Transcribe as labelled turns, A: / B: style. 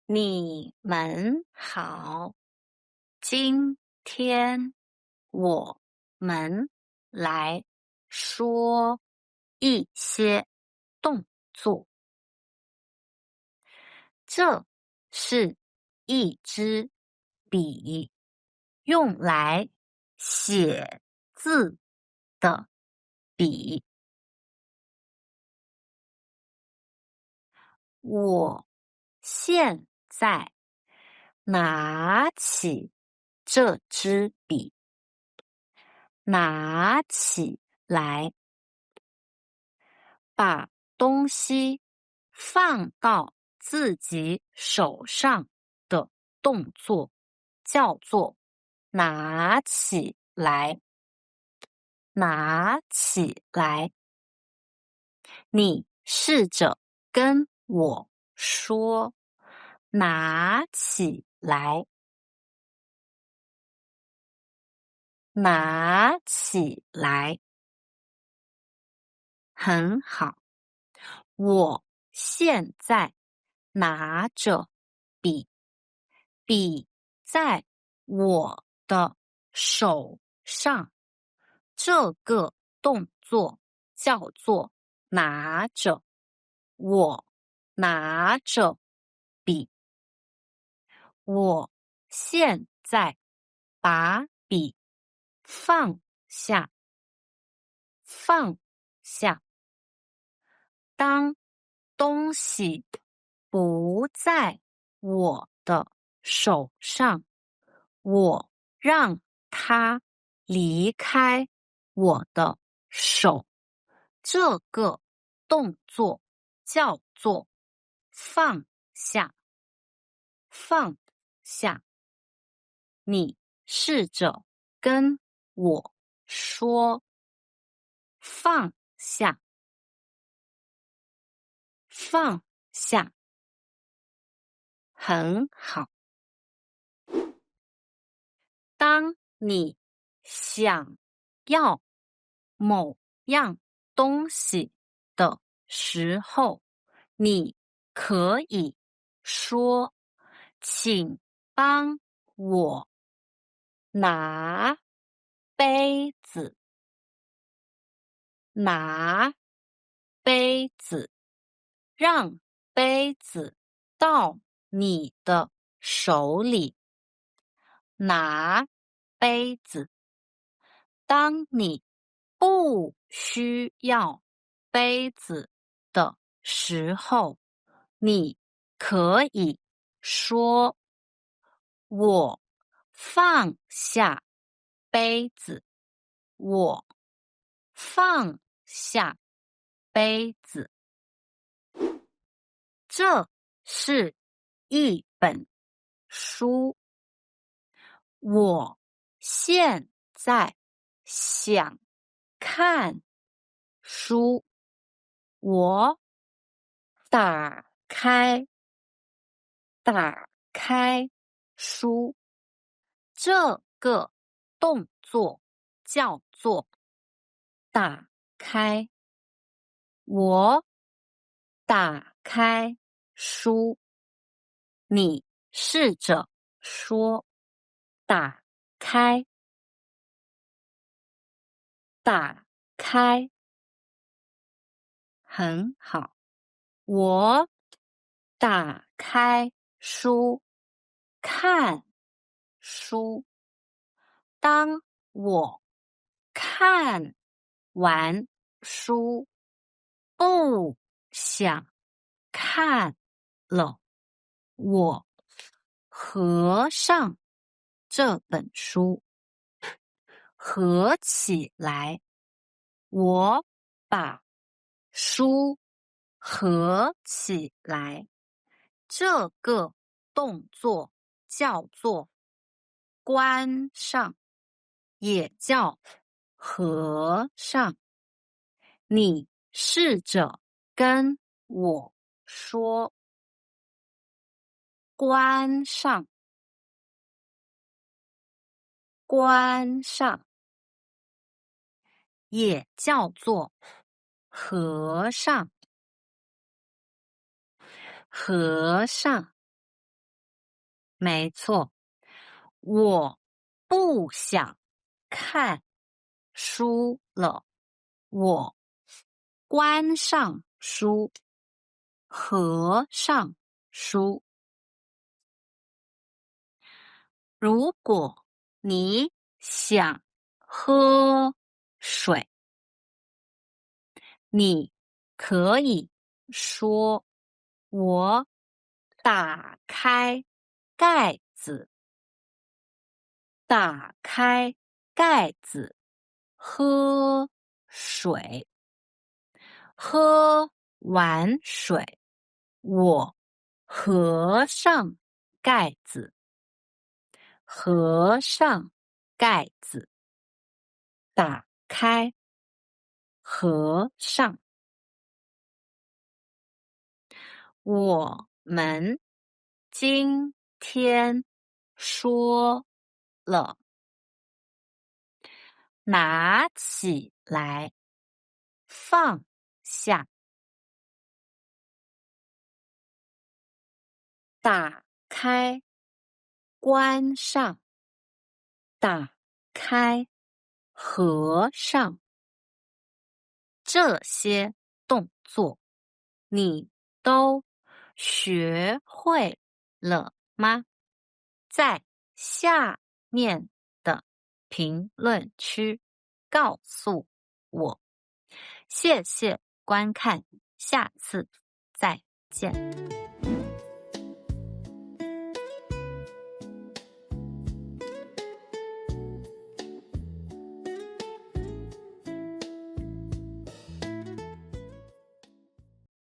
A: 你们好，今天我们来说一些动作。这是一支笔，用来写字的笔。我现在拿起这支笔，拿起来，把东西放到自己手上的动作叫做拿起来，拿起来。你试着跟我说，拿起来，拿起来。很好，我现在拿着笔，笔在我的手上，这个动作叫做拿着。我拿着笔，我现在把笔放下，放下。当东西不在我的手上，我让它离开我的手，这个动作叫做放下，放下。你试着跟我说，放下，放下。很好。当你想要某样东西的时候，你可以说：请帮我拿杯子，拿杯子，让杯子到你的手里，拿杯子。当你不需要杯子的时候，你可以说：我放下杯子，我放下杯子。这是一本书，我现在想看书，我打开书，这个动作叫做打开。我打开书，你试着说打开，打开。很好，我打开书，看书。当我看完书，不想看了，我合上这本书，合起来。我把书合起来，这个动作叫做关上，也叫合上。你试着跟我说，关上，关上，也叫做合上，合上。没错。我不想看书了，我关上书，合上书。如果你想喝水，你可以说我打开盖子，打开盖子，喝水。喝完水，我合上盖子，合上盖子，打开，合上。我们今天说了，拿起来，放下，打开，关上，打开，合上。这些动作你都学会了吗？在下面的评论区告诉我。谢谢观看，下次再见。